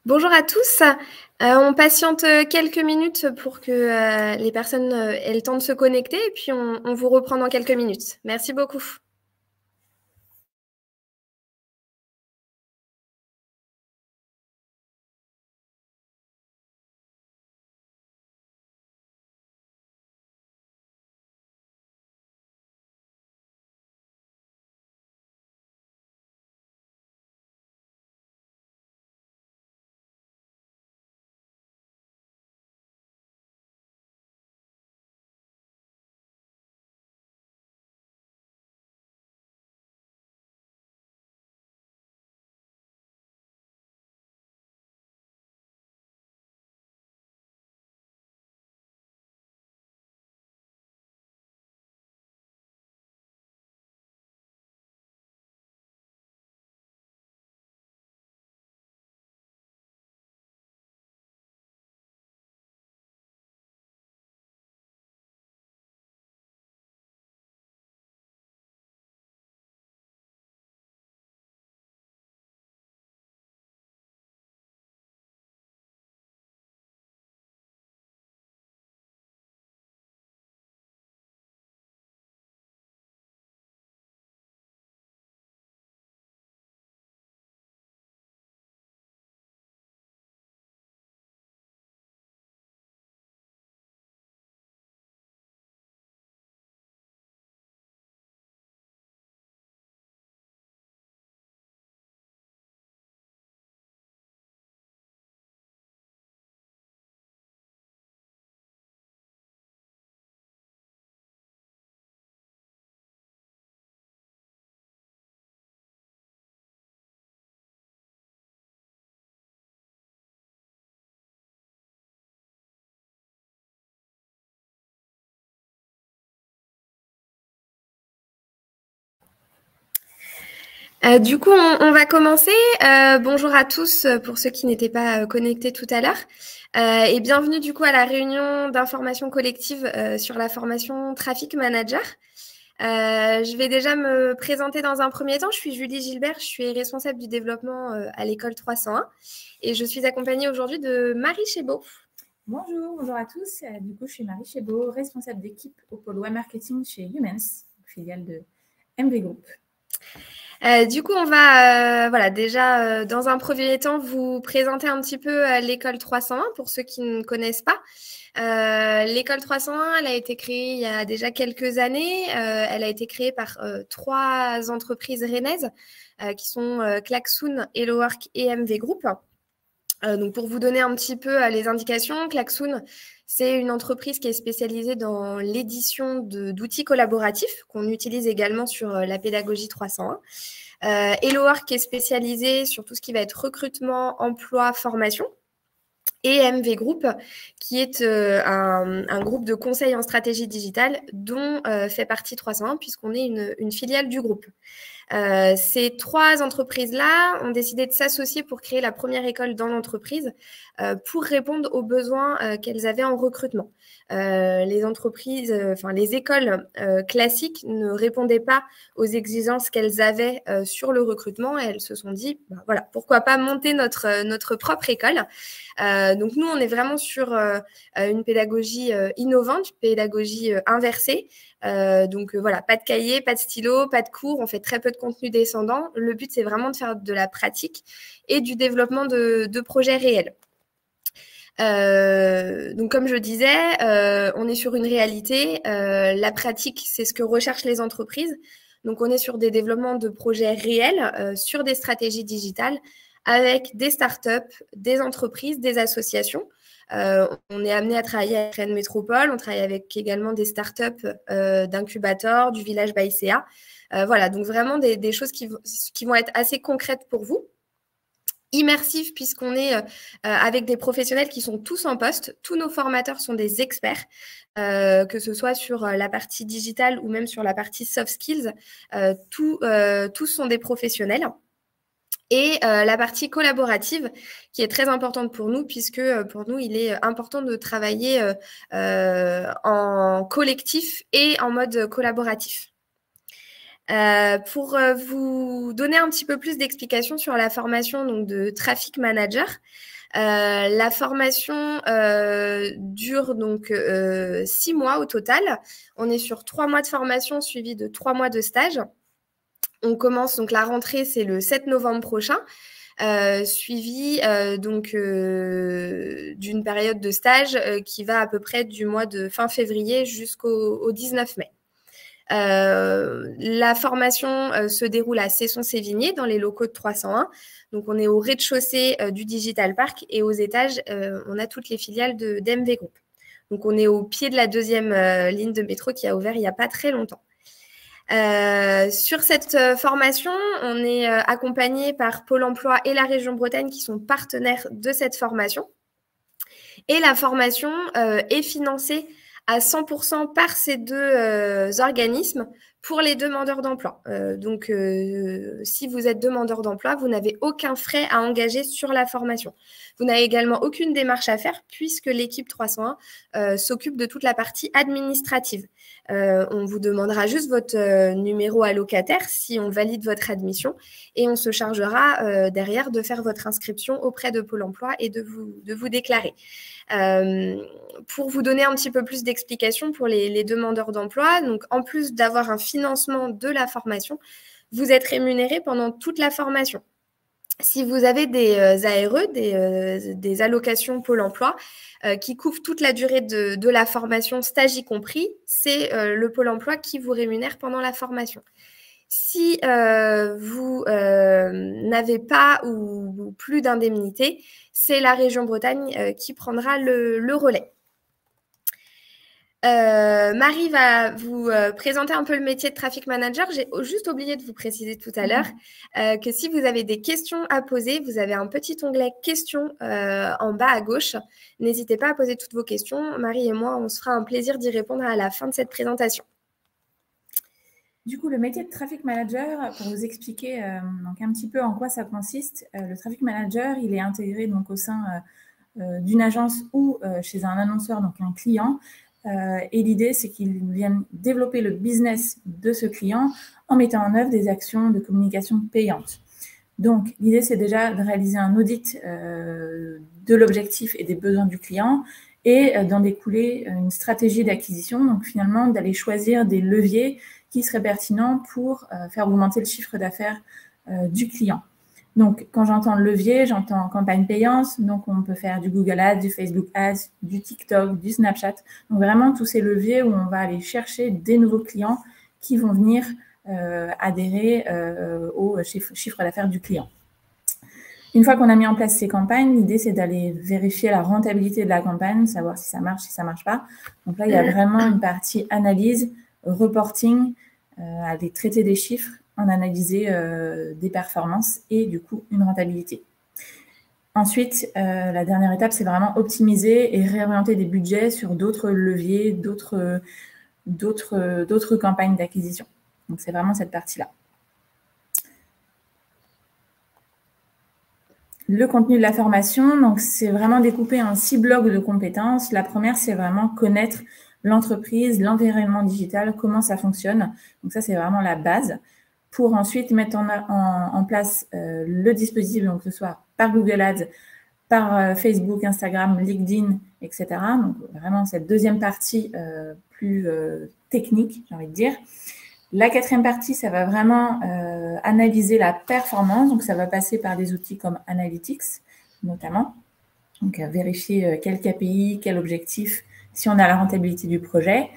Bonjour à tous. On patiente quelques minutes pour que les personnes aient le temps de se connecter et puis on vous reprend dans quelques minutes. Merci beaucoup. Du coup, on va commencer. Bonjour à tous pour ceux qui n'étaient pas connectés tout à l'heure. Et bienvenue du coup à la réunion d'information collective sur la formation Traffic Manager. Je vais déjà me présenter dans un premier temps. Je suis Julie Gilbert, je suis responsable du développement à l'école 301 et je suis accompagnée aujourd'hui de Marie Chébaud. Bonjour à tous. Du coup, je suis Marie Chébaud, responsable d'équipe au pôle web marketing chez Humens, filiale de MV Group. Du coup, on va déjà dans un premier temps vous présenter un petit peu l'école 301 pour ceux qui ne connaissent pas. L'école 301, elle a été créée il y a déjà quelques années. Elle a été créée par 3 entreprises rennaises qui sont Klaxoon, HelloWork et MV Group. Donc pour vous donner un petit peu les indications, Klaxoon, c'est une entreprise qui est spécialisée dans l'édition d'outils collaboratifs qu'on utilise également sur la pédagogie 301. HelloWork est spécialisé sur tout ce qui va être recrutement, emploi, formation. Et MV Group, qui est un groupe de conseil en stratégie digitale dont fait partie 301 puisqu'on est une filiale du groupe. Ces 3 entreprises-là ont décidé de s'associer pour créer la première école dans l'entreprise pour répondre aux besoins qu'elles avaient en recrutement. Les entreprises, les écoles classiques ne répondaient pas aux exigences qu'elles avaient sur le recrutement et elles se sont dit, voilà, pourquoi pas monter notre propre école. Donc nous, on est vraiment sur une pédagogie innovante, une pédagogie inversée. Donc voilà, pas de cahier, pas de stylo, pas de cours, on fait très peu de contenu descendant. Le but, c'est vraiment de faire de la pratique et du développement de projets réels. Donc comme je disais, on est sur une réalité. La pratique, c'est ce que recherchent les entreprises. Donc on est sur des développements de projets réels, sur des stratégies digitales, avec des startups, des entreprises, des associations. On est amené à travailler avec Rennes Métropole, on travaille avec également des startups d'incubateurs, du village Baïséa. Voilà, donc vraiment des choses qui vont être assez concrètes pour vous. Immersif puisqu'on est avec des professionnels qui sont tous en poste. Tous nos formateurs sont des experts, que ce soit sur la partie digitale ou même sur la partie soft skills. Tous sont des professionnels. Et la partie collaborative qui est très importante pour nous puisque pour nous, il est important de travailler en collectif et en mode collaboratif. Pour vous donner un petit peu plus d'explications sur la formation donc, de Traffic Manager, La formation dure donc 6 mois au total. On est sur 3 mois de formation suivi de 3 mois de stage. On commence donc la rentrée, c'est le 7 novembre prochain. Suivi donc d'une période de stage qui va à peu près du mois de fin février jusqu'au 19 mai. La formation se déroule à Cesson-Sévigné dans les locaux de 301. Donc, on est au rez-de-chaussée du Digital Park et aux étages, on a toutes les filiales d'MV Group. Donc, on est au pied de la deuxième ligne de métro qui a ouvert il n'y a pas très longtemps. Sur cette formation, on est accompagné par Pôle emploi et la région Bretagne qui sont partenaires de cette formation. Et la formation est financée à 100% par ces deux organismes pour les demandeurs d'emploi. Donc, si vous êtes demandeur d'emploi, vous n'avez aucun frais à engager sur la formation. Vous n'avez également aucune démarche à faire puisque l'équipe 301 s'occupe de toute la partie administrative. On vous demandera juste votre numéro allocataire si on valide votre admission et on se chargera derrière de faire votre inscription auprès de Pôle emploi et de vous déclarer. Pour vous donner un petit peu plus d'explications pour les demandeurs d'emploi, donc en plus d'avoir un financement de la formation, vous êtes rémunéré pendant toute la formation. Si vous avez des ARE, des allocations Pôle emploi, qui couvrent toute la durée de la formation, stage y compris, c'est le Pôle emploi qui vous rémunère pendant la formation. Si vous n'avez pas ou plus d'indemnité, c'est la région Bretagne qui prendra le relais. Marie va vous présenter un peu le métier de traffic manager. J'ai juste oublié de vous préciser tout à l'heure que si vous avez des questions à poser, vous avez un petit onglet questions en bas à gauche. N'hésitez pas à poser toutes vos questions. Marie et moi, on se fera un plaisir d'y répondre à la fin de cette présentation. Du coup, le métier de traffic manager, pour vous expliquer donc un petit peu en quoi ça consiste, le traffic manager, il est intégré donc au sein d'une agence ou chez un annonceur, donc un client. Et l'idée, c'est qu'il vienne développer le business de ce client en mettant en œuvre des actions de communication payantes. Donc, l'idée, c'est déjà de réaliser un audit de l'objectif et des besoins du client et d'en découler une stratégie d'acquisition. Donc, finalement, d'aller choisir des leviers qui seraient pertinents pour faire augmenter le chiffre d'affaires du client. Donc, quand j'entends levier, j'entends campagne payante. Donc, on peut faire du Google Ads, du Facebook Ads, du TikTok, du Snapchat. Donc, vraiment, tous ces leviers où on va aller chercher des nouveaux clients qui vont venir adhérer au chiffre d'affaires du client. Une fois qu'on a mis en place ces campagnes, l'idée, c'est d'aller vérifier la rentabilité de la campagne, savoir si ça marche pas. Donc là, il y a vraiment une partie analyse, reporting, aller traiter des chiffres, en analyser des performances et du coup une rentabilité. Ensuite, la dernière étape, c'est vraiment optimiser et réorienter des budgets sur d'autres leviers, d'autres campagnes d'acquisition. Donc, c'est vraiment cette partie-là. Le contenu de la formation, donc c'est vraiment découpé en 6 blocs de compétences. La première, c'est vraiment connaître l'entreprise, l'environnement digital, comment ça fonctionne. Donc ça, c'est vraiment la base. Pour ensuite mettre en place le dispositif, donc que ce soit par Google Ads, par Facebook, Instagram, LinkedIn, etc. Donc vraiment cette deuxième partie plus technique, j'ai envie de dire. La quatrième partie, ça va vraiment analyser la performance. Donc ça va passer par des outils comme Analytics, notamment. Donc vérifier quel KPI, quel objectif, si on a la rentabilité du projet.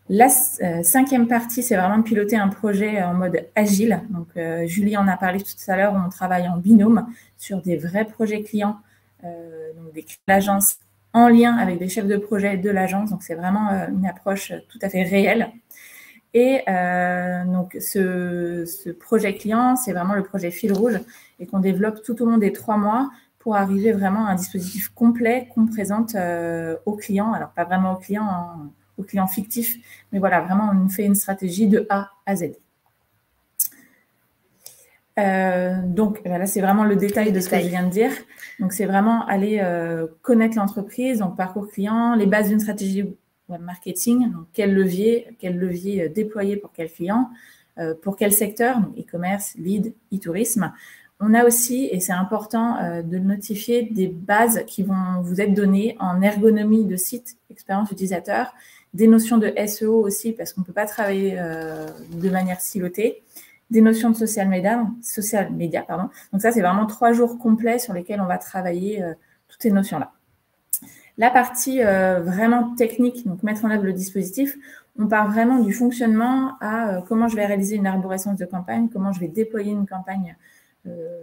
La cinquième partie, c'est vraiment de piloter un projet en mode agile. Donc, Julie en a parlé tout à l'heure, on travaille en binôme sur des vrais projets clients, donc des l'agence en lien avec des chefs de projet de l'agence. Donc, c'est vraiment une approche tout à fait réelle. Et donc, ce projet client, c'est vraiment le projet fil rouge et qu'on développe tout au long des 3 mois pour arriver vraiment à un dispositif complet qu'on présente aux clients. Alors, pas vraiment aux clients fictifs, mais voilà, vraiment, on fait une stratégie de A à Z. Donc, là, c'est vraiment le détail de ce que je viens de dire. Donc, c'est vraiment aller connaître l'entreprise, donc parcours client, les bases d'une stratégie web marketing, donc quel levier déployer pour quel client, pour quel secteur, donc e-commerce, lead, e-tourisme. On a aussi, et c'est important de le notifier, des bases qui vont vous être données en ergonomie de site, expérience utilisateur, des notions de SEO aussi, parce qu'on ne peut pas travailler de manière silotée, des notions de social media, pardon. Donc ça, c'est vraiment 3 jours complets sur lesquels on va travailler toutes ces notions-là. La partie vraiment technique, donc mettre en œuvre le dispositif, on part vraiment du fonctionnement à comment je vais réaliser une arborescence de campagne, comment je vais déployer une campagne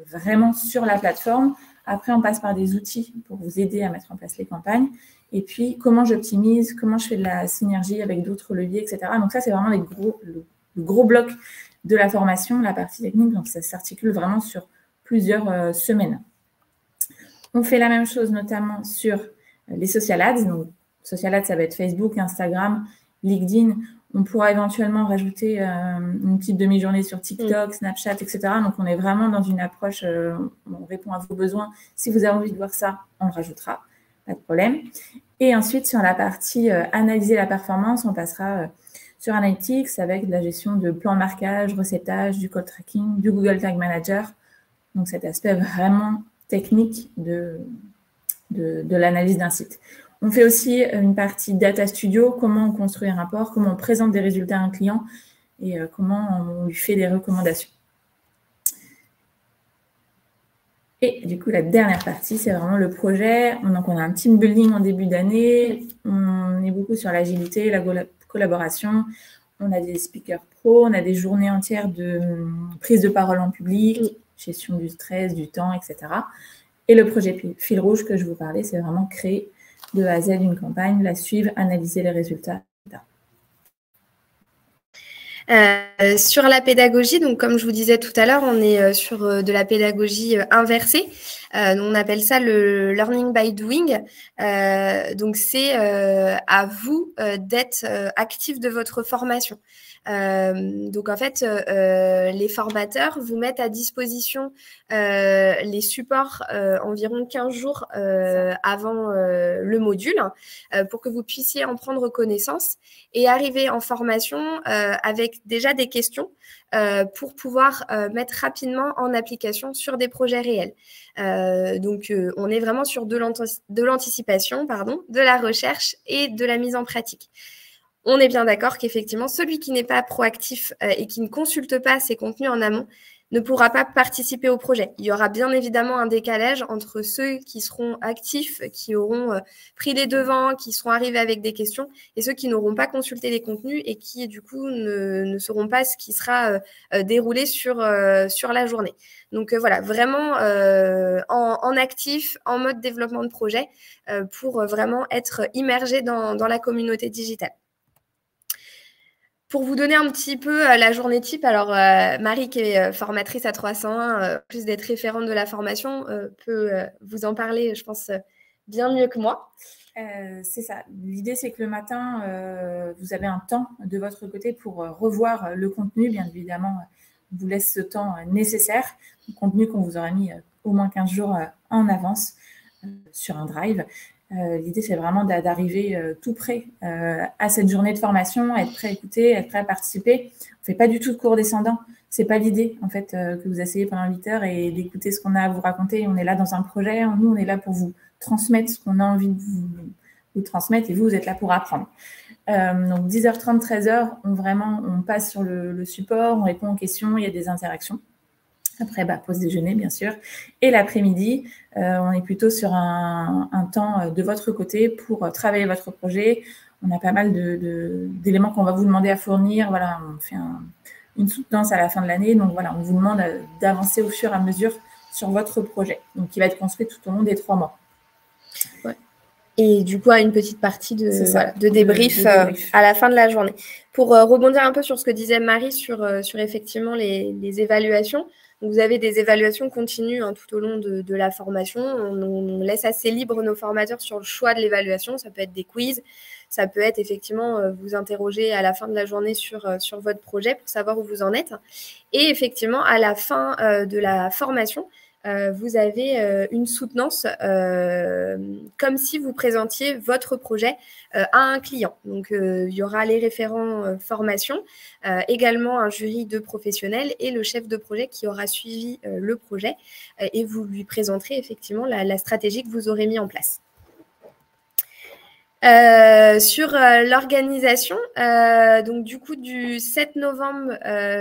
vraiment sur la plateforme. Après, on passe par des outils pour vous aider à mettre en place les campagnes. Et puis, comment j'optimise, comment je fais de la synergie avec d'autres leviers, etc. Donc ça, c'est vraiment le gros bloc de la formation, la partie technique. Donc ça s'articule vraiment sur plusieurs semaines. On fait la même chose notamment sur les social ads. Donc, social ads, ça va être Facebook, Instagram, LinkedIn. On pourra éventuellement rajouter une petite demi-journée sur TikTok, Snapchat, etc. Donc, on est vraiment dans une approche, on répond à vos besoins. Si vous avez envie de voir ça, on le rajoutera, pas de problème. Et ensuite, sur la partie analyser la performance, on passera sur Analytics avec de la gestion de plans de marquage, recettage, du call tracking, du Google Tag Manager. Donc, cet aspect vraiment technique de l'analyse d'un site. On fait aussi une partie Data Studio, comment on construit un rapport, comment on présente des résultats à un client et comment on lui fait des recommandations. Et du coup, la dernière partie, c'est vraiment le projet. Donc, on a un team building en début d'année. On est beaucoup sur l'agilité, la collaboration. On a des speakers pro, on a des journées entières de prise de parole en public, gestion du stress, du temps, etc. Et le projet fil rouge que je vous parlais, c'est vraiment créer de A à Z une campagne, la suivre, analyser les résultats, etc. Sur la pédagogie, donc comme je vous disais tout à l'heure, on est sur de la pédagogie inversée. On appelle ça le learning by doing. Donc c'est à vous d'être actif de votre formation. Donc en fait, les formateurs vous mettent à disposition les supports environ 15 jours avant le module pour que vous puissiez en prendre connaissance et arriver en formation avec déjà des questions pour pouvoir mettre rapidement en application sur des projets réels. Donc, on est vraiment sur de l'anticipation, de la recherche et de la mise en pratique. On est bien d'accord qu'effectivement, celui qui n'est pas proactif et qui ne consulte pas ses contenus en amont ne pourra pas participer au projet. Il y aura bien évidemment un décalage entre ceux qui seront actifs, qui auront pris les devants, qui seront arrivés avec des questions, et ceux qui n'auront pas consulté les contenus et qui, du coup, ne sauront pas ce qui sera déroulé sur la journée. Donc, voilà, vraiment en actif, en mode développement de projet, pour vraiment être immergé dans la communauté digitale. Pour vous donner un petit peu la journée type, alors Marie qui est formatrice à 301, plus d'être référente de la formation, peut vous en parler, je pense, bien mieux que moi. C'est ça. L'idée, c'est que le matin, vous avez un temps de votre côté pour revoir le contenu. Bien évidemment, on vous laisse ce temps nécessaire. Le contenu qu'on vous aura mis au moins 15 jours en avance sur un drive. L'idée, c'est vraiment d'arriver tout prêt à cette journée de formation, être prêt à écouter, être prêt à participer. On ne fait pas du tout de cours descendant. Ce n'est pas l'idée, en fait, que vous asseyez pendant 8 heures et d'écouter ce qu'on a à vous raconter. On est là dans un projet. Nous, on est là pour vous transmettre ce qu'on a envie de vous transmettre et vous êtes là pour apprendre. Donc, 10h30, 13h, on passe sur le support, on répond aux questions, il y a des interactions. Après, pause déjeuner, bien sûr. Et l'après-midi, on est plutôt sur un temps de votre côté pour travailler votre projet. On a pas mal d'éléments qu'on va vous demander à fournir. Voilà, on fait une soutenance à la fin de l'année. Donc, voilà, on vous demande d'avancer au fur et à mesure sur votre projet, donc qui va être construit tout au long des 3 mois. Ouais. Et du coup, à une petite partie de débrief à la fin de la journée. Pour rebondir un peu sur ce que disait Marie sur effectivement les évaluations, vous avez des évaluations continues tout au long de la formation. On laisse assez libre nos formateurs sur le choix de l'évaluation. Ça peut être des quiz, ça peut être effectivement vous interroger à la fin de la journée sur votre projet pour savoir où vous en êtes. Et effectivement, à la fin de la formation, vous avez une soutenance comme si vous présentiez votre projet à un client. Donc, il y aura les référents formation, également un jury de professionnels et le chef de projet qui aura suivi le projet et vous lui présenterez effectivement la stratégie que vous aurez mis en place. Sur l'organisation, donc du coup du 7 novembre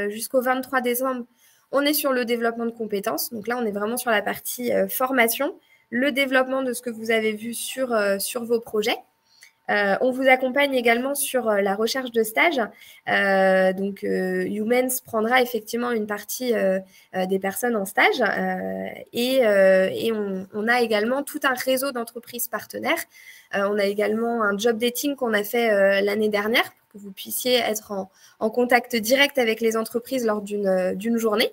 jusqu'au 23 décembre, on est sur le développement de compétences. Donc là, on est vraiment sur la partie formation, le développement de ce que vous avez vu sur vos projets. On vous accompagne également sur la recherche de stage. Donc, Youmens prendra effectivement une partie des personnes en stage et on a également tout un réseau d'entreprises partenaires. On a également un job dating qu'on a fait l'année dernière pour que vous puissiez être en contact direct avec les entreprises lors d'une journée.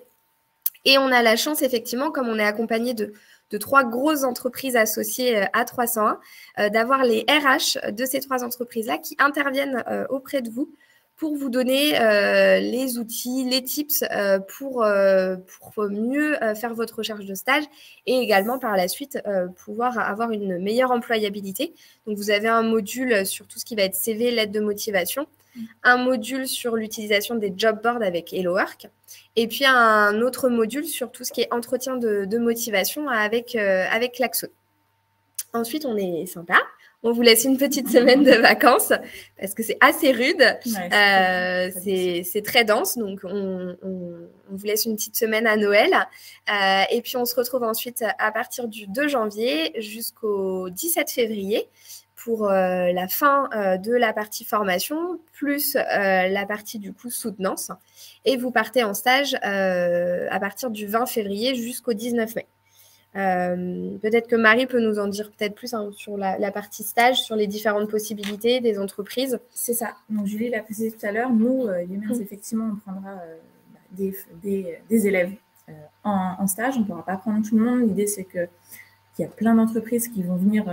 Et on a la chance, effectivement, comme on est accompagné de 3 grosses entreprises associées à 301, d'avoir les RH de ces 3 entreprises-là qui interviennent auprès de vous pour vous donner les outils, les tips pour mieux faire votre recherche de stage et également par la suite pouvoir avoir une meilleure employabilité. Donc, vous avez un module sur tout ce qui va être CV, lettre de motivation, un module sur l'utilisation des job boards avec Hello Work et puis un autre module sur tout ce qui est entretien de motivation avec Klaxon. Ensuite, on est sympa. On vous laisse une petite semaine de vacances parce que c'est assez rude. Ouais, c'est très dense. Donc, on vous laisse une petite semaine à Noël. Et puis, on se retrouve ensuite à partir du 2 janvier jusqu'au 17 février pour la fin de la partie formation, plus la partie du coup soutenance. Et vous partez en stage à partir du 20 février jusqu'au 19 mai. Peut-être que Marie peut nous en dire peut-être plus sur la partie stage, sur les différentes possibilités des entreprises. C'est ça. Donc, Julie l'a précisé tout à l'heure. Nous, Youmens, effectivement, on prendra des élèves en stage. On ne pourra pas prendre tout le monde. L'idée, c'est qu'il y a plein d'entreprises qui vont venir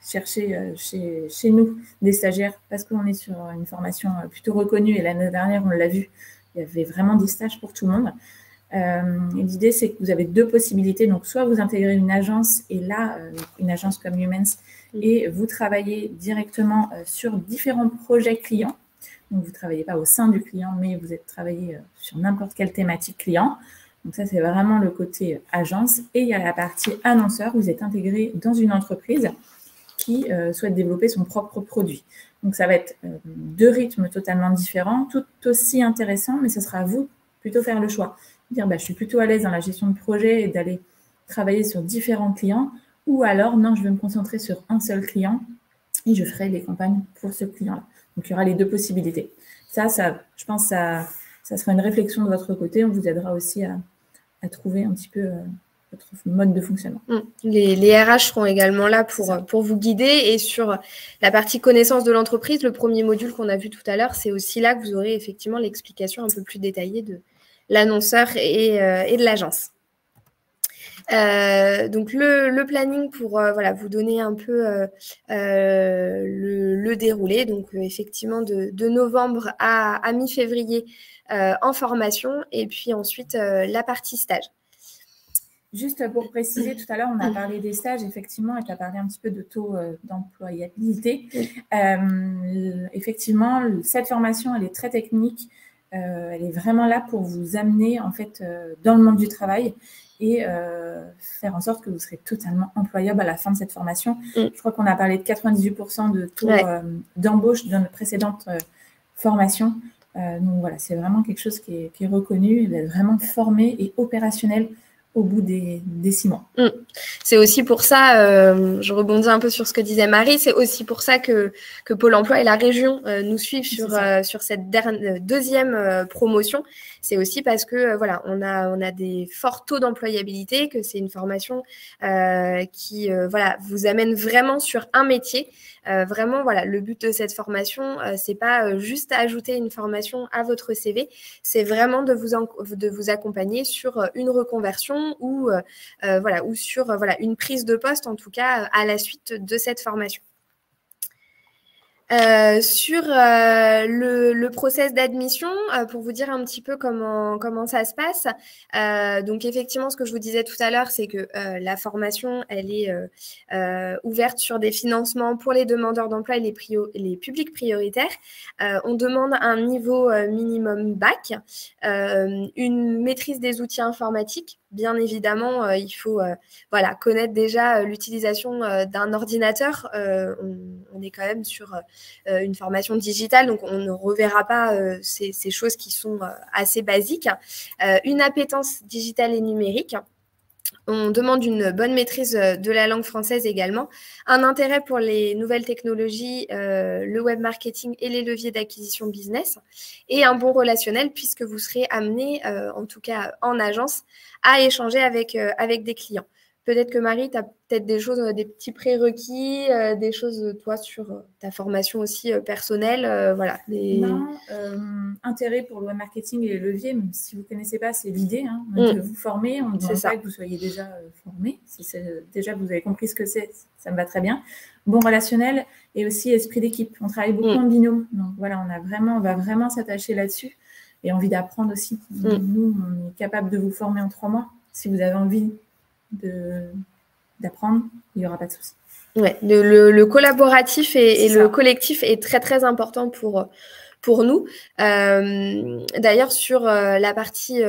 chercher chez nous des stagiaires parce qu'on est sur une formation plutôt reconnue. Et l'année dernière, on l'a vu, il y avait vraiment des stages pour tout le monde. L'idée, c'est que vous avez 2 possibilités. Donc, soit vous intégrez une agence, et là, une agence comme Youmens, et vous travaillez directement sur différents projets clients. Donc, vous ne travaillez pas au sein du client, mais vous êtes travaillé sur n'importe quelle thématique client. Donc, ça, c'est vraiment le côté agence. Et il y a la partie annonceur. Vous êtes intégré dans une entreprise qui souhaite développer son propre produit. Donc, ça va être 2 rythmes totalement différents, tout aussi intéressants, mais ce sera à vous plutôt faire le choix. Dire, je suis plutôt à l'aise dans la gestion de projet et d'aller travailler sur différents clients, ou alors, non, je vais me concentrer sur un seul client et je ferai les campagnes pour ce client-là. Donc, il y aura les 2 possibilités. Ça je pense que ça sera une réflexion de votre côté. On vous aidera aussi à trouver un petit peu votre mode de fonctionnement. Les RH seront également là pour vous guider. Et sur la partie connaissance de l'entreprise, le premier module qu'on a vu tout à l'heure, c'est aussi là que vous aurez effectivement l'explication un peu plus détaillée de l'annonceur et de l'agence. Donc, le planning pour vous donner un peu le déroulé. Donc, effectivement, de novembre à mi-février en formation et puis ensuite la partie stage. Juste pour préciser, tout à l'heure, on a parlé des stages, effectivement, et tu as parlé un petit peu de taux d'employabilité. Effectivement, cette formation, elle est très technique. Elle est vraiment là pour vous amener, en fait, dans le monde du travail et faire en sorte que vous serez totalement employable à la fin de cette formation. Je crois qu'on a parlé de 98% de taux d'embauche dans notre précédente formation. Donc, voilà, c'est vraiment quelque chose qui est reconnu. Il est vraiment formé et opérationnel au bout des 6 mois. C'est aussi pour ça, je rebondis un peu sur ce que disait Marie, c'est aussi pour ça que Pôle emploi et la région nous suivent sur cette deuxième promotion. C'est aussi parce que on a des forts taux d'employabilité, que c'est une formation qui vous amène vraiment sur un métier. Vraiment, le but de cette formation, c'est pas juste ajouter une formation à votre CV, c'est vraiment de vous accompagner sur une reconversion ou sur une prise de poste, en tout cas, à la suite de cette formation. Sur le process d'admission, pour vous dire un petit peu comment ça se passe. Donc effectivement, ce que je vous disais tout à l'heure, c'est que la formation, elle est ouverte sur des financements pour les demandeurs d'emploi et les publics prioritaires. On demande un niveau minimum bac, une maîtrise des outils informatiques. Bien évidemment, il faut voilà, connaître déjà l'utilisation d'un ordinateur. On est quand même sur une formation digitale, donc on ne reverra pas ces choses qui sont assez basiques. Une appétence digitale et numérique. On demande une bonne maîtrise de la langue française également, un intérêt pour les nouvelles technologies, le web marketing et les leviers d'acquisition business, et un bon relationnel puisque vous serez amené, en tout cas en agence, à échanger avec des clients. Peut-être que Marie, tu as peut-être des choses, des petits prérequis, des choses, toi, sur ta formation aussi personnelle. Voilà, Non, intérêt pour le web marketing et les leviers, même si vous ne connaissez pas, c'est l'idée de vous former. On ne demande pas que vous soyez déjà formé. Si déjà vous avez compris ce que c'est, ça me va très bien. Bon relationnel et aussi esprit d'équipe. On travaille beaucoup en binôme. Donc voilà, on va vraiment s'attacher là-dessus et envie d'apprendre aussi. Nous, on est capable de vous former en 3 mois. Si vous avez envie d'apprendre, il n'y aura pas de souci. Ouais, le collaboratif et le collectif est très, très important pour nous. D'ailleurs, sur la partie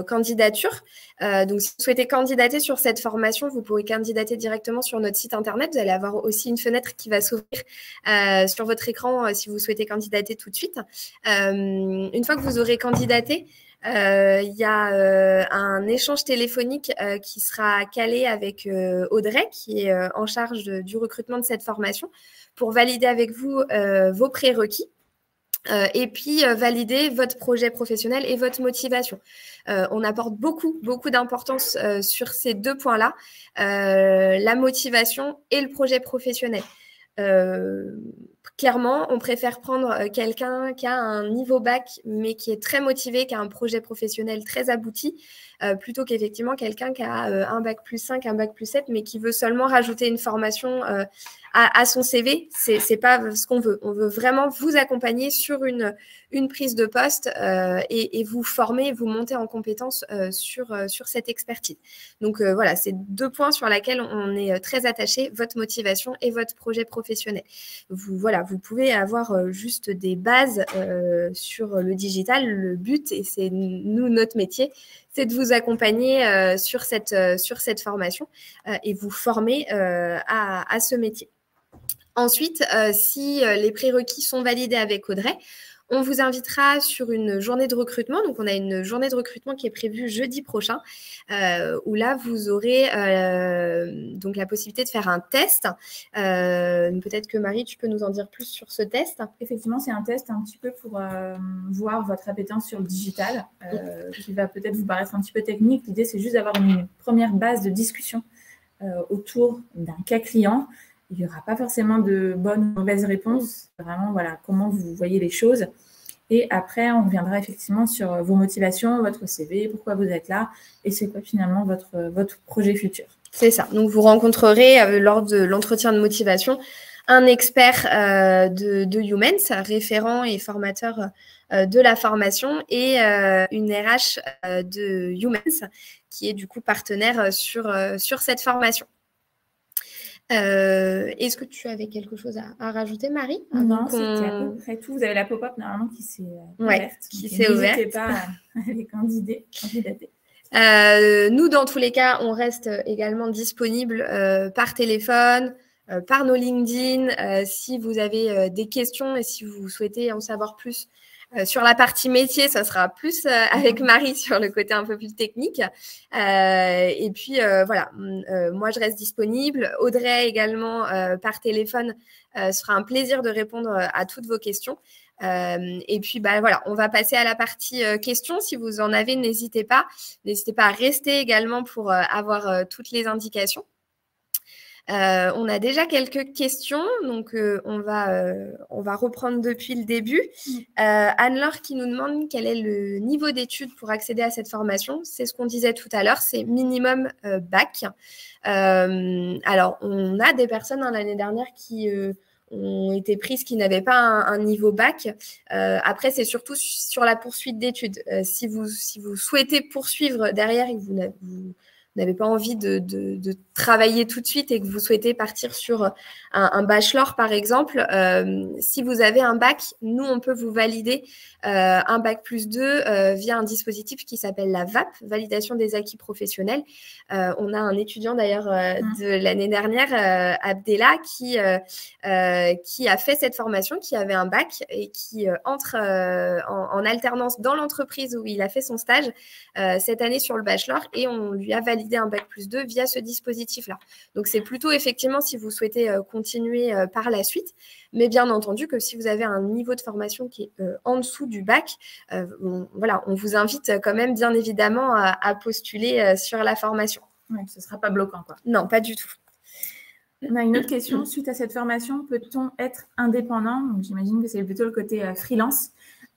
candidature, donc si vous souhaitez candidater sur cette formation, vous pourrez candidater directement sur notre site internet. Vous allez avoir aussi une fenêtre qui va s'ouvrir sur votre écran si vous souhaitez candidater tout de suite. Une fois que vous aurez candidaté, il y a un échange téléphonique qui sera calé avec Audrey, qui est en charge du recrutement de cette formation, pour valider avec vous vos prérequis. Et puis valider votre projet professionnel et votre motivation. On apporte beaucoup d'importance sur ces 2 points-là, la motivation et le projet professionnel. Clairement, on préfère prendre quelqu'un qui a un niveau bac, mais qui est très motivé, qui a un projet professionnel très abouti, plutôt qu'effectivement quelqu'un qui a un bac plus 5, un bac plus 7, mais qui veut seulement rajouter une formation à son CV. C'est pas ce qu'on veut. On veut vraiment vous accompagner sur une prise de poste et vous former, vous monter en compétences sur cette expertise. Donc voilà, c'est 2 points sur lesquels on est très attaché, votre motivation et votre projet professionnel. Vous pouvez avoir juste des bases sur le digital. Le but, et c'est notre métier, c'est de vous accompagner sur cette formation et vous former à ce métier. Ensuite, si les prérequis sont validés avec Audrey, on vous invitera sur une journée de recrutement. Donc, on a une journée de recrutement qui est prévue jeudi prochain, où là, vous aurez donc la possibilité de faire un test. Peut-être que Marie, tu peux nous en dire plus sur ce test. Effectivement, c'est un test un petit peu pour voir votre appétence sur le digital, qui va peut-être vous paraître un petit peu technique. L'idée, c'est juste d'avoir une première base de discussion autour d'un cas client. Il n'y aura pas forcément de bonnes ou mauvaises réponses. Vraiment, voilà, comment vous voyez les choses. Et après, on reviendra effectivement sur vos motivations, votre CV, pourquoi vous êtes là et c'est quoi finalement votre projet futur. C'est ça. Donc, vous rencontrerez lors de l'entretien de motivation un expert de Youmens, référent et formateur de la formation, et une RH de Youmens qui est du coup partenaire sur cette formation. Est-ce que tu avais quelque chose à rajouter, Marie? Non, c'était à peu près tout. Vous avez la pop-up normalement qui s'est ouverte. N'hésitez pas à les candidater. Nous, dans tous les cas, on reste également disponible par téléphone, par nos LinkedIn. Si vous avez des questions et si vous souhaitez en savoir plus sur la partie métier, ça sera plus avec Marie sur le côté un peu plus technique. Et puis, voilà, moi, je reste disponible. Audrey également par téléphone. Ce sera un plaisir de répondre à toutes vos questions. Et puis, voilà, on va passer à la partie questions. Si vous en avez, n'hésitez pas. N'hésitez pas à rester également pour avoir toutes les indications. On a déjà quelques questions, donc on va reprendre depuis le début. Anne-Laure qui nous demande quel est le niveau d'études pour accéder à cette formation. C'est ce qu'on disait tout à l'heure, c'est minimum bac. Alors, on a des personnes l'année dernière qui ont été prises qui n'avaient pas un niveau bac. Après, c'est surtout sur la poursuite d'études. Si vous souhaitez poursuivre derrière et que vous n'avez pas envie de travailler tout de suite et que vous souhaitez partir sur un bachelor, par exemple, si vous avez un bac, nous, on peut vous valider un bac plus 2 via un dispositif qui s'appelle la VAP, Validation des acquis professionnels. On a un étudiant d'ailleurs de l'année dernière, Abdella, qui a fait cette formation, qui avait un bac et qui entre en alternance dans l'entreprise où il a fait son stage cette année sur le bachelor, et on lui a validé un bac plus 2 via ce dispositif-là. Donc, c'est plutôt effectivement si vous souhaitez continuer par la suite, mais bien entendu que si vous avez un niveau de formation qui est en dessous du bac, voilà, on vous invite quand même bien évidemment à postuler sur la formation. Oui, ce ne sera pas bloquant, quoi. Non, pas du tout. On a une autre question. Suite à cette formation, peut-on être indépendant? J'imagine que c'est plutôt le côté freelance.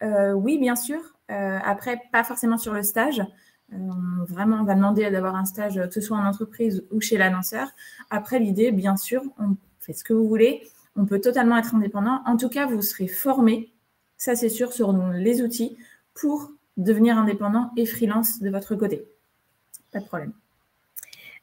Oui, bien sûr. Après, pas forcément sur le stage. Vraiment, on va demander d'avoir un stage, que ce soit en entreprise ou chez l'annonceur. Après, l'idée, bien sûr, on fait ce que vous voulez. On peut totalement être indépendant. En tout cas, vous serez formé, ça c'est sûr, sur les outils pour devenir indépendant et freelance de votre côté. Pas de problème.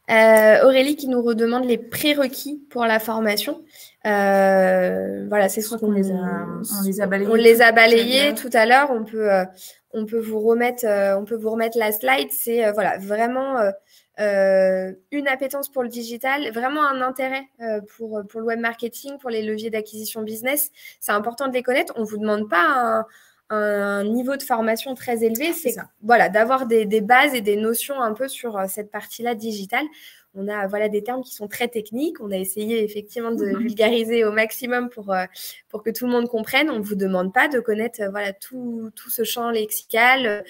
Aurélie qui nous redemande les prérequis pour la formation. Voilà, c'est ce qu'on les a balayés. On les a balayés tout à l'heure. On peut vous remettre la slide. C'est voilà, vraiment une appétence pour le digital, vraiment un intérêt pour le web marketing, pour les leviers d'acquisition business. C'est important de les connaître. On ne vous demande pas un niveau de formation très élevé, c'est voilà, d'avoir des bases et des notions un peu sur cette partie-là digitale. On a voilà, des termes qui sont très techniques. On a essayé effectivement de vulgariser au maximum pour que tout le monde comprenne. On ne vous demande pas de connaître voilà, tout ce champ lexical.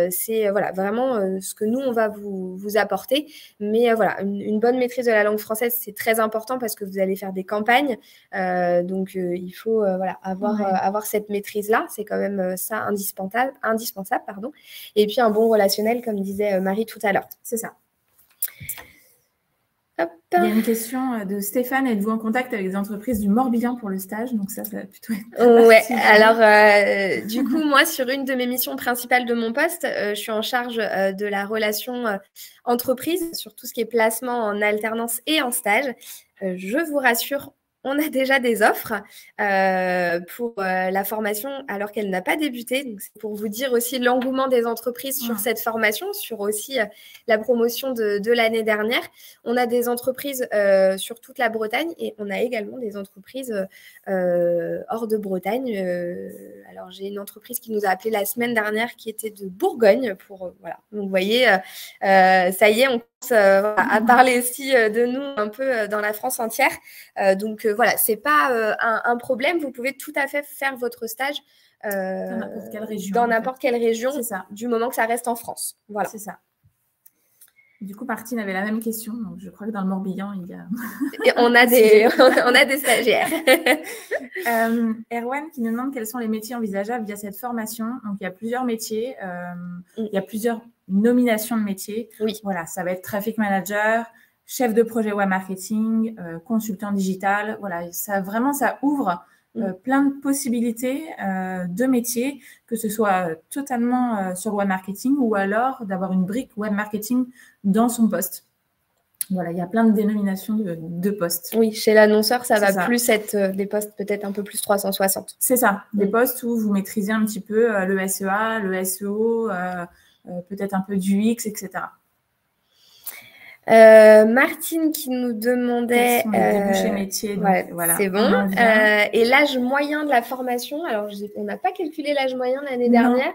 C'est voilà, vraiment ce que nous, on va vous apporter. Mais voilà, une bonne maîtrise de la langue française, c'est très important parce que vous allez faire des campagnes. Donc, il faut voilà, avoir cette maîtrise-là. C'est quand même ça indispensable. Pardon. Et puis, un bon relationnel, comme disait Marie tout à l'heure. C'est ça. Hop. Il y a une question de Stéphane. Êtes-vous en contact avec des entreprises du Morbihan pour le stage? Donc ça va plutôt être... Ouais, alors du coup, moi, sur une de mes missions principales de mon poste, je suis en charge de la relation entreprise sur tout ce qui est placement en alternance et en stage. Je vous rassure, on a déjà des offres pour la formation alors qu'elle n'a pas débuté. Donc, c'est pour vous dire aussi l'engouement des entreprises sur cette formation, sur aussi la promotion de l'année dernière. On a des entreprises sur toute la Bretagne et on a également des entreprises hors de Bretagne. Alors, j'ai une entreprise qui nous a appelé la semaine dernière qui était de Bourgogne. Voilà. Donc, vous voyez, ça y est, on à parler aussi de nous un peu dans la France entière. Donc voilà, c'est pas un problème. Vous pouvez tout à fait faire votre stage dans n'importe quelle région, du moment que ça reste en France. Voilà. C'est ça. Du coup, Martine avait la même question. Donc je crois que dans le Morbihan, il y a... Et on a des stagiaires. Erwan qui nous demande quels sont les métiers envisageables via cette formation. Donc, il y a plusieurs métiers. Il y a plusieurs nominations de métiers. Oui. Voilà, ça va être traffic manager, chef de projet web marketing, consultant digital. Voilà, ça ouvre plein de possibilités de métiers, que ce soit totalement sur le web marketing ou alors d'avoir une brique web marketing dans son poste. Voilà, il y a plein de dénominations de postes. Oui, chez l'annonceur, ça va plus être des postes peut-être un peu plus 360. C'est ça, des postes où vous maîtrisez un petit peu le SEA, le SEO, peut-être un peu du UX, etc. Martine qui nous demandait... Quels sont les débouchés métiers, donc, voilà, c'est bon. Et l'âge moyen de la formation, alors on n'a pas calculé l'âge moyen l'année dernière,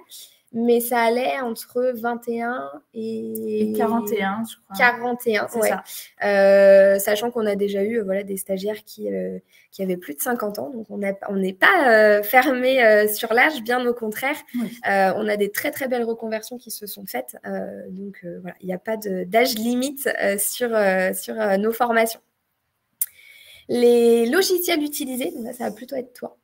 mais ça allait entre 21 et 41, je crois. 41, c'est ça. Sachant qu'on a déjà eu des stagiaires qui avaient plus de 50 ans. Donc, on n'est pas fermé sur l'âge, bien au contraire. Oui. On a des très, très belles reconversions qui se sont faites. Donc, voilà, il n'y a pas d'âge limite sur nos formations. Les logiciels utilisés, donc là, ça va plutôt être toi.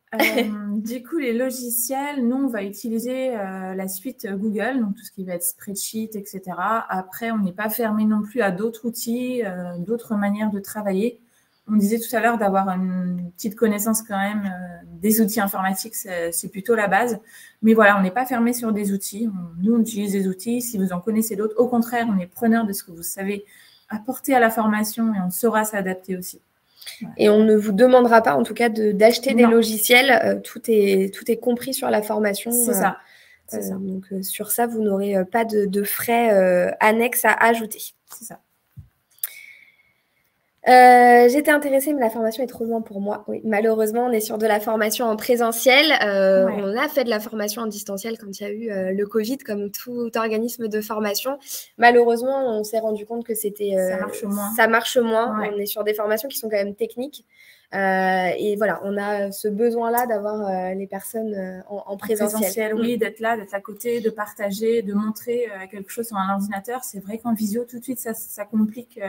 Du coup, les logiciels, nous, on va utiliser la suite Google, donc tout ce qui va être spreadsheet, etc. Après, on n'est pas fermé non plus à d'autres outils, d'autres manières de travailler. On disait tout à l'heure d'avoir une petite connaissance quand même des outils informatiques, c'est plutôt la base. Mais voilà, on n'est pas fermé sur des outils. Nous, on utilise des outils. Si vous en connaissez d'autres, au contraire, on est preneur de ce que vous savez apporter à la formation et on saura s'adapter aussi. Voilà. Et on ne vous demandera pas, en tout cas, d'acheter des logiciels. Tout est compris sur la formation. C'est ça. Donc, sur ça, vous n'aurez pas de frais annexes à ajouter. C'est ça. J'étais intéressée, mais la formation est trop loin pour moi. Oui, malheureusement, on est sur de la formation en présentiel. On a fait de la formation en distanciel quand il y a eu le Covid, comme tout organisme de formation. Malheureusement, on s'est rendu compte que c'était ça marche moins. Ouais. On est sur des formations qui sont quand même techniques. Et voilà, on a ce besoin-là d'avoir les personnes en présentiel. Oui, d'être là, d'être à côté, de partager, de montrer quelque chose sur un ordinateur. C'est vrai qu'en visio, tout de suite, ça complique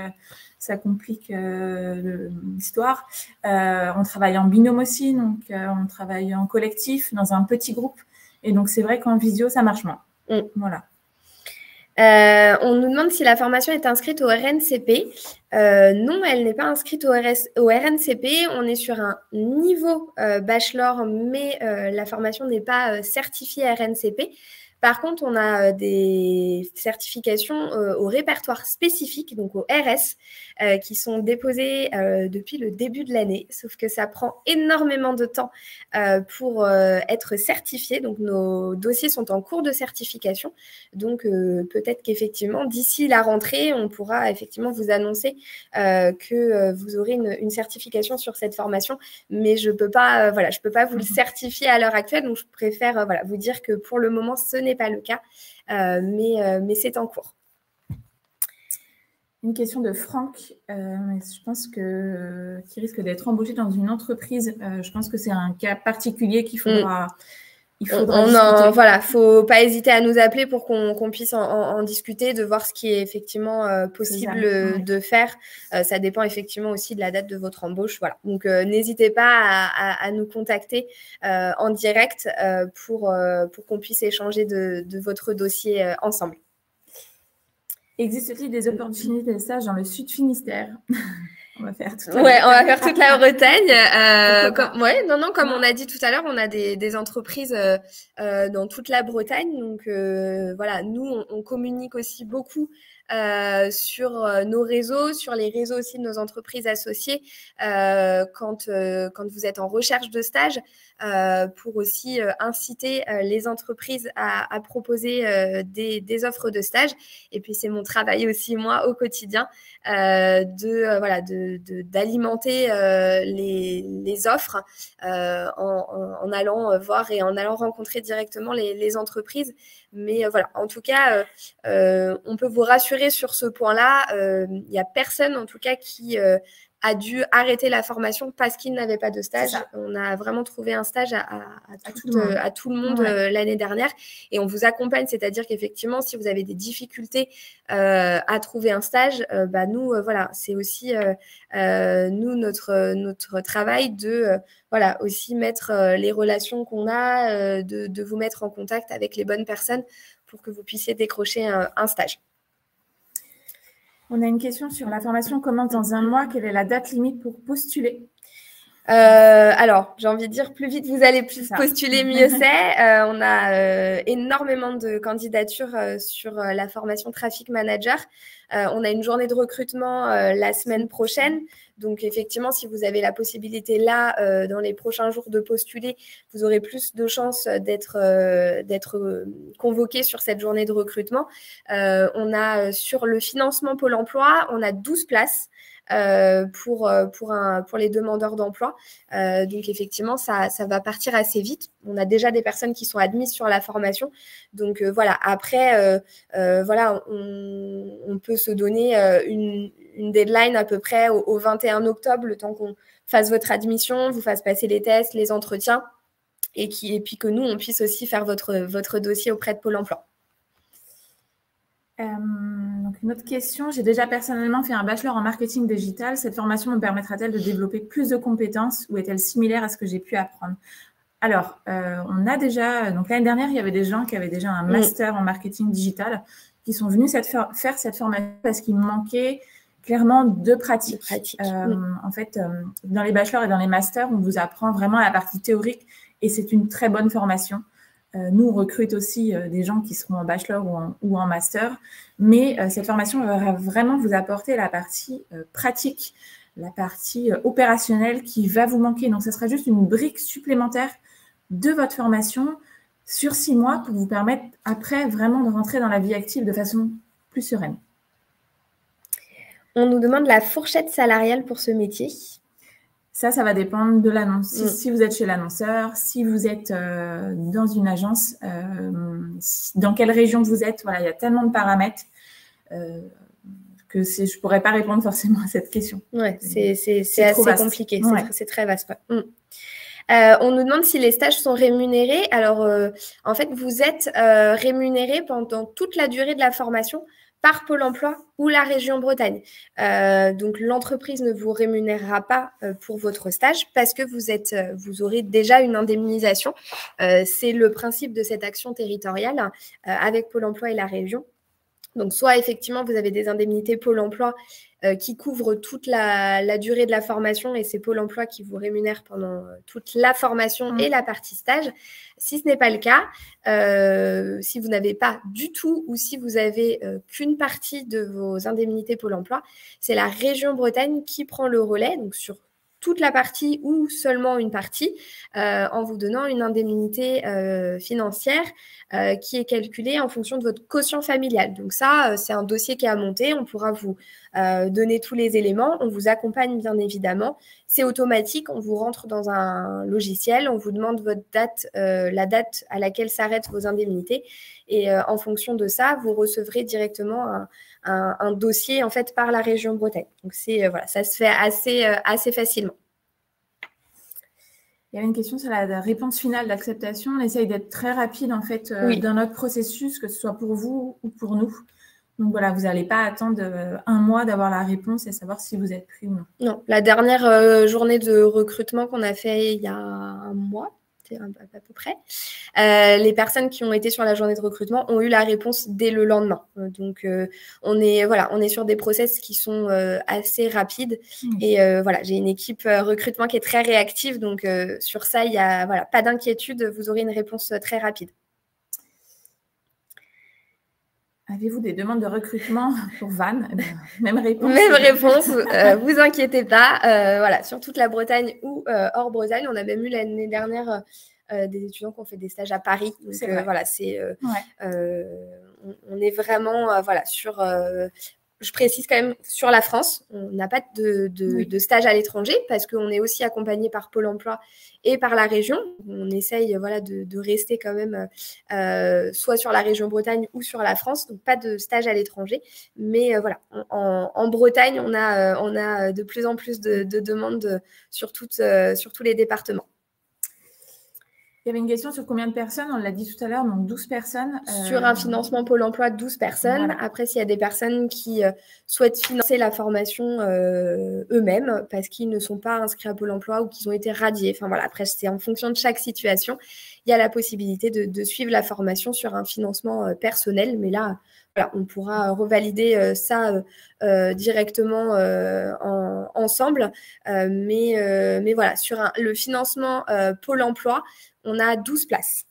l'histoire. On travaille en binôme aussi, donc on travaille en collectif, dans un petit groupe. Et donc, c'est vrai qu'en visio, ça marche moins. Voilà. On nous demande si la formation est inscrite au RNCP. Non, elle n'est pas inscrite au RNCP. On est sur un niveau bachelor, mais la formation n'est pas certifiée RNCP. Par contre, on a des certifications au répertoire spécifique, donc au RS, qui sont déposées depuis le début de l'année, sauf que ça prend énormément de temps pour être certifié. Donc, nos dossiers sont en cours de certification. Donc, peut-être qu'effectivement, d'ici la rentrée, on pourra effectivement vous annoncer que vous aurez une certification sur cette formation. Mais je peux pas vous le certifier à l'heure actuelle. Donc, je préfère vous dire que pour le moment, ce n'est pas le cas, mais c'est en cours. Une question de Franck. Je pense qui risque d'être embauché dans une entreprise. Je pense que c'est un cas particulier qu'il faudra. Faut pas hésiter à nous appeler pour qu'on puisse en discuter, de voir ce qui est effectivement possible de faire. Ça dépend effectivement aussi de la date de votre embauche. Voilà. Donc, n'hésitez pas à nous contacter en direct pour qu'on puisse échanger de votre dossier ensemble. Existe-t-il des opportunités de stage dans le Sud Finistère? On va faire toute la Bretagne. Comme on a dit tout à l'heure, on a des entreprises dans toute la Bretagne. Donc, nous, on communique aussi beaucoup sur nos réseaux, sur les réseaux aussi de nos entreprises associées quand vous êtes en recherche de stage pour aussi inciter les entreprises à proposer des offres de stage. Et puis, c'est mon travail aussi, moi, au quotidien, d'alimenter les offres en allant voir et en allant rencontrer directement les entreprises. Mais en tout cas, on peut vous rassurer sur ce point-là. Il n'y a personne, en tout cas, qui a dû arrêter la formation parce qu'il n'avait pas de stage. On a vraiment trouvé un stage à tout le monde l'année dernière. Et on vous accompagne, c'est-à-dire qu'effectivement, si vous avez des difficultés à trouver un stage, nous, c'est aussi nous, notre travail de aussi mettre les relations qu'on a, de vous mettre en contact avec les bonnes personnes pour que vous puissiez décrocher un stage. On a une question sur la formation commence dans un mois. Quelle est la date limite pour postuler? Alors, j'ai envie de dire, plus vite vous allez postuler, mieux c'est. On a énormément de candidatures sur la formation Traffic Manager. On a une journée de recrutement la semaine prochaine. Donc, effectivement, si vous avez la possibilité là, dans les prochains jours, de postuler, vous aurez plus de chances d'être convoqué sur cette journée de recrutement. On a sur le financement Pôle emploi, on a 12 places. Pour les demandeurs d'emploi. Donc, effectivement, ça va partir assez vite. On a déjà des personnes qui sont admises sur la formation. Donc, après, on peut se donner une deadline à peu près au 21 octobre, le temps qu'on fasse votre admission, vous fasse passer les tests, les entretiens, et puis que nous, on puisse aussi faire votre dossier auprès de Pôle emploi. Donc une autre question, j'ai déjà personnellement fait un bachelor en marketing digital. Cette formation me permettra-t-elle de développer plus de compétences ou est-elle similaire à ce que j'ai pu apprendre? Alors, on a déjà, donc l'année dernière, il y avait des gens qui avaient déjà un master en marketing digital qui sont venus faire cette formation parce qu'il manquait clairement de pratique. Mm. En fait, dans les bachelors et dans les masters, on vous apprend vraiment la partie théorique et c'est une très bonne formation. Nous, on recrute aussi des gens qui seront en bachelor ou en master, mais cette formation va vraiment vous apporter la partie pratique, la partie opérationnelle qui va vous manquer. Donc, ce sera juste une brique supplémentaire de votre formation sur 6 mois pour vous permettre après vraiment de rentrer dans la vie active de façon plus sereine. On nous demande la fourchette salariale pour ce métier. Ça va dépendre de l'annonce. Si vous êtes chez l'annonceur, si vous êtes dans une agence, dans quelle région vous êtes, voilà, il y a tellement de paramètres que je ne pourrais pas répondre forcément à cette question. Ouais, c'est assez compliqué, ouais. C'est très vaste. Ouais. On nous demande si les stages sont rémunérés. Alors, en fait, vous êtes rémunéré pendant toute la durée de la formation par Pôle emploi ou la région Bretagne. Donc, l'entreprise ne vous rémunérera pas pour votre stage parce que vous aurez déjà une indemnisation. C'est le principe de cette action territoriale avec Pôle emploi et la région. Donc, soit effectivement, vous avez des indemnités Pôle emploi qui couvrent toute la durée de la formation et c'est Pôle emploi qui vous rémunère pendant toute la formation et la partie stage. Si ce n'est pas le cas, si vous n'avez pas du tout ou si vous avez qu'une partie de vos indemnités Pôle emploi, c'est la région Bretagne qui prend le relais, donc sur toute la partie ou seulement une partie, en vous donnant une indemnité financière qui est calculée en fonction de votre quotient familial. Donc ça, c'est un dossier qui est à monter. On pourra vous donner tous les éléments. On vous accompagne bien évidemment. C'est automatique. On vous rentre dans un logiciel. On vous demande votre date, la date à laquelle s'arrêtent vos indemnités. Et en fonction de ça, vous recevrez directement un dossier en fait par la région Bretagne. Donc voilà, ça se fait assez facilement. Il y avait une question sur la réponse finale d'acceptation. On essaye d'être très rapide en fait dans notre processus, que ce soit pour vous ou pour nous. Donc voilà, vous n'allez pas attendre 1 mois d'avoir la réponse et savoir si vous êtes pris ou non. Non, la dernière journée de recrutement qu'on a fait il y a 1 mois, à peu près, les personnes qui ont été sur la journée de recrutement ont eu la réponse dès le lendemain. Donc, on est sur des process qui sont assez rapides. Et voilà, j'ai une équipe recrutement qui est très réactive. Donc, sur ça, il n'y a pas d'inquiétude. Vous aurez une réponse très rapide. Avez-vous des demandes de recrutement pour Vannes? Même réponse. Même réponse, vous inquiétez pas. Voilà, sur toute la Bretagne ou hors Bretagne, on a même eu l'année dernière des étudiants qui ont fait des stages à Paris. Donc voilà, on est vraiment voilà sur. Je précise quand même sur la France, on n'a pas de stage à l'étranger parce qu'on est aussi accompagné par Pôle emploi et par la région. On essaye voilà, de rester quand même soit sur la région Bretagne ou sur la France, donc pas de stage à l'étranger. Mais voilà, en Bretagne, on a de plus en plus de demandes sur tous les départements. Il y avait une question sur combien de personnes, on l'a dit tout à l'heure, donc 12 personnes. Sur un financement Pôle emploi, 12 personnes. Voilà. Après, s'il y a des personnes qui souhaitent financer la formation eux-mêmes parce qu'ils ne sont pas inscrits à Pôle emploi ou qu'ils ont été radiés. Enfin voilà, après, c'est en fonction de chaque situation. Il y a la possibilité de suivre la formation sur un financement personnel. Mais là, voilà, on pourra revalider ça directement ensemble. Mais voilà, sur le financement Pôle emploi, on a 12 places.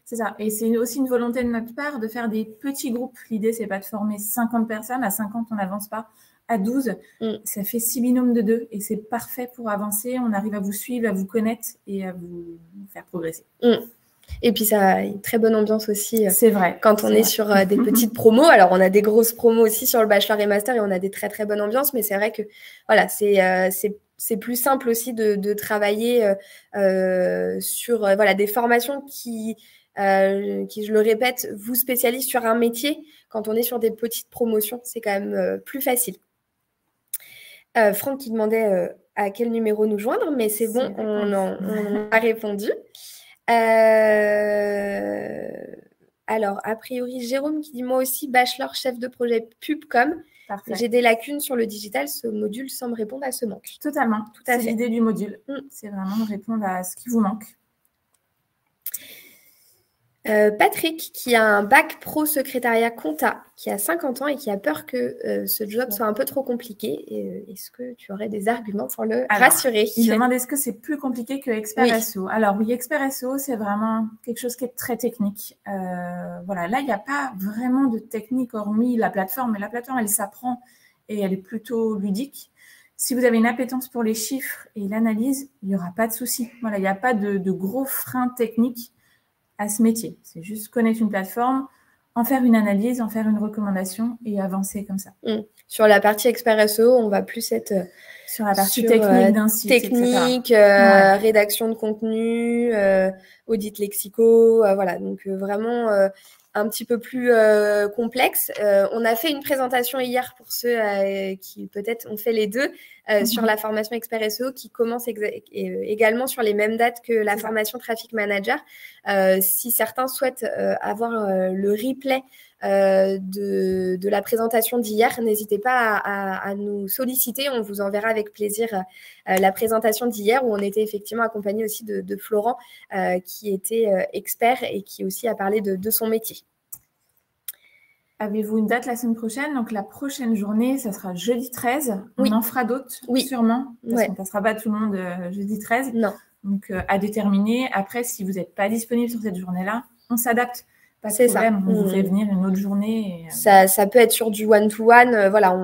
C'est ça. Et c'est aussi une volonté de notre part de faire des petits groupes. L'idée, c'est pas de former 50 personnes. À 50, on n'avance pas. À 12, ça fait 6 binômes de 2. Et c'est parfait pour avancer. On arrive à vous suivre, à vous connaître et à vous faire progresser. Et puis, ça a une très bonne ambiance aussi. C'est vrai. Quand on est sur des petites promos. Alors, on a des grosses promos aussi sur le bachelor et master et on a des très, très bonnes ambiances. Mais c'est vrai que voilà, c'est plus simple aussi de travailler sur voilà, des formations qui, je le répète, vous spécialisent sur un métier. Quand on est sur des petites promotions, c'est quand même plus facile. Franck qui demandait à quel numéro nous joindre, mais c'est bon, on a répondu. Alors, a priori, Jérôme qui dit moi aussi, bachelor chef de projet Pubcom. Parfait. J'ai des lacunes sur le digital, ce module semble répondre à ce manque. Totalement, c'est l'idée du module. C'est vraiment de répondre à ce qui vous manque. Patrick, qui a un bac pro secrétariat compta, qui a 50 ans et qui a peur que ce job soit un peu trop compliqué. Est-ce que tu aurais des arguments pour le rassurer? Il demande est-ce que c'est plus compliqué que Expert SEO? Alors oui, Expert SEO, c'est vraiment quelque chose qui est très technique. Voilà, là, il n'y a pas vraiment de technique hormis la plateforme. Mais la plateforme, elle s'apprend et elle est plutôt ludique. Si vous avez une appétence pour les chiffres et l'analyse, il n'y aura pas de souci. Voilà, il n'y a pas de gros freins techniques à ce métier. C'est juste connaître une plateforme, en faire une analyse, en faire une recommandation et avancer comme ça. Sur la partie Expert SEO, on va plus être sur la partie technique d'un site, rédaction de contenu, audit lexicaux, voilà. Donc vraiment un petit peu plus complexe. On a fait une présentation hier pour ceux qui peut-être ont fait les deux sur la formation Expert SEO qui commence également sur les mêmes dates que la formation Traffic Manager. Si certains souhaitent avoir le replay de la présentation d'hier, n'hésitez pas à nous solliciter. On vous enverra avec plaisir la présentation d'hier où on était effectivement accompagné aussi de Florent qui était expert et qui aussi a parlé de son métier. Avez-vous une date la semaine prochaine? Donc la prochaine journée, ça sera jeudi 13. On en fera d'autres, sûrement, parce qu'on ne passera pas tout le monde jeudi 13. Non. Donc à déterminer. Après, si vous n'êtes pas disponible sur cette journée-là, on s'adapte. Pas de problème, on vous fait venir une autre journée. Ça peut être sur du one-to-one. Voilà,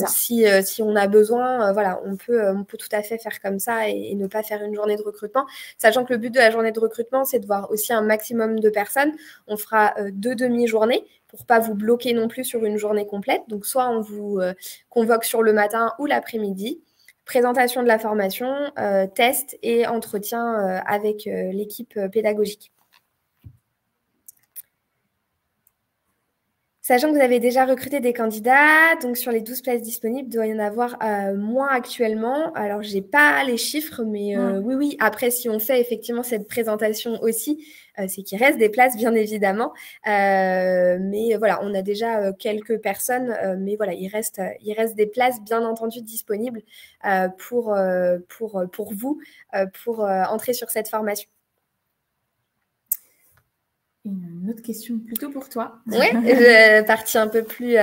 si on a besoin, voilà, on peut tout à fait faire comme ça et ne pas faire une journée de recrutement. Sachant que le but de la journée de recrutement, c'est de voir aussi un maximum de personnes. On fera 2 demi-journées pour pas vous bloquer non plus sur une journée complète. Donc, soit on vous convoque sur le matin ou l'après-midi. Présentation de la formation, test et entretien avec l'équipe pédagogique. Sachant que vous avez déjà recruté des candidats, donc sur les 12 places disponibles, il doit y en avoir moins actuellement. Alors, je n'ai pas les chiffres, mais oui. Après, si on fait effectivement cette présentation aussi, c'est qu'il reste des places, bien évidemment. Mais voilà, on a déjà quelques personnes, mais voilà, il reste des places, bien entendu, disponibles pour vous, pour entrer sur cette formation. Une autre question plutôt pour toi. Oui, partie un peu plus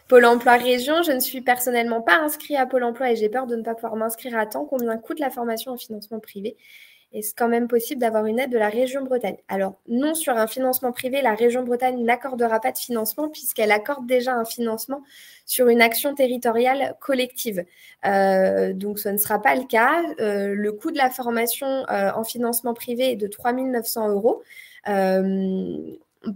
Pôle emploi région. Je ne suis personnellement pas inscrite à Pôle emploi et j'ai peur de ne pas pouvoir m'inscrire à temps. Combien coûte la formation en financement privé? Est-ce quand même possible d'avoir une aide de la région Bretagne? Alors, non, sur un financement privé, la région Bretagne n'accordera pas de financement puisqu'elle accorde déjà un financement sur une action territoriale collective. Donc, ce ne sera pas le cas. Le coût de la formation en financement privé est de 3 900 €.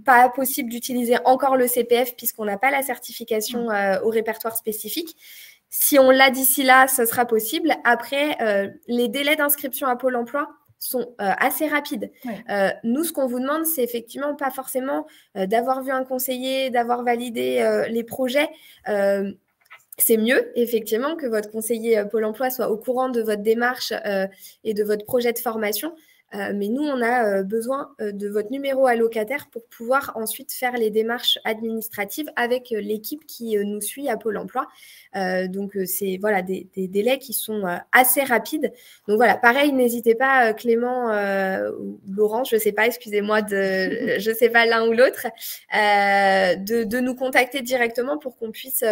Pas possible d'utiliser encore le CPF puisqu'on n'a pas la certification au répertoire spécifique. Si on l'a d'ici là, ce sera possible. Après, les délais d'inscription à Pôle emploi sont assez rapides. Nous, ce qu'on vous demande, c'est effectivement pas forcément d'avoir vu un conseiller, d'avoir validé les projets. C'est mieux, effectivement, que votre conseiller Pôle emploi soit au courant de votre démarche et de votre projet de formation. Mais nous, on a besoin de votre numéro allocataire pour pouvoir ensuite faire les démarches administratives avec l'équipe qui nous suit à Pôle emploi. Donc, c'est voilà, des délais qui sont assez rapides. Donc, voilà, pareil, n'hésitez pas, Clément ou Laurent, je ne sais pas, excusez-moi, je ne sais pas l'un ou l'autre, de nous contacter directement pour qu'on puisse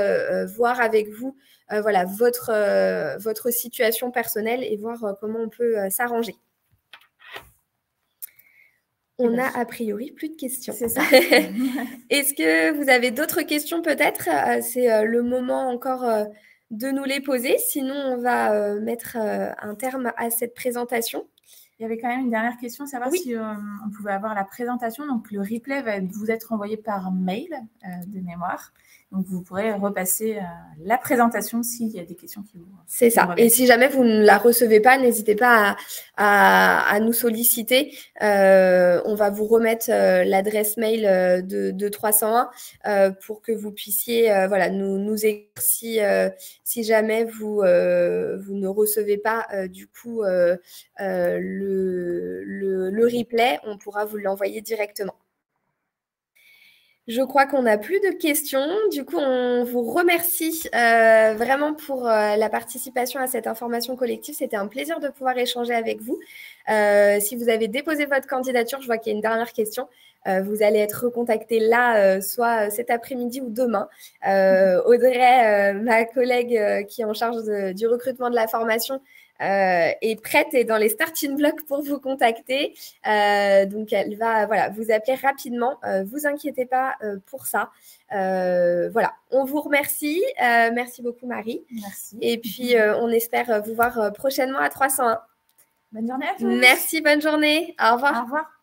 voir avec vous voilà, votre situation personnelle et voir comment on peut s'arranger. On a a priori plus de questions. C'est ça. Est-ce que vous avez d'autres questions peut-être? C'est le moment encore de nous les poser. Sinon, on va mettre un terme à cette présentation. Il y avait quand même une dernière question, savoir si on pouvait avoir la présentation. Donc, le replay va vous être envoyé par mail de mémoire. Donc, vous pourrez repasser la présentation s'il y a des questions qui vous... C'est ça. Et si jamais vous ne la recevez pas, n'hésitez pas à nous solliciter. On va vous remettre l'adresse mail de 301 pour que vous puissiez voilà, nous écrire si jamais vous ne recevez pas du coup le replay. On pourra vous l'envoyer directement. Je crois qu'on n'a plus de questions. Du coup, on vous remercie vraiment pour la participation à cette information collective. C'était un plaisir de pouvoir échanger avec vous. Si vous avez déposé votre candidature, je vois qu'il y a une dernière question. Vous allez être recontacté là, soit cet après-midi ou demain. Audrey, ma collègue qui est en charge du recrutement de la formation, est prête et dans les starting blocks pour vous contacter. Donc, elle va vous appeler rapidement. Vous inquiétez pas pour ça. Voilà, on vous remercie. Merci beaucoup, Marie. Merci. Et puis, on espère vous voir prochainement à 301. Bonne journée à tous. Merci, bonne journée. Au revoir. Au revoir.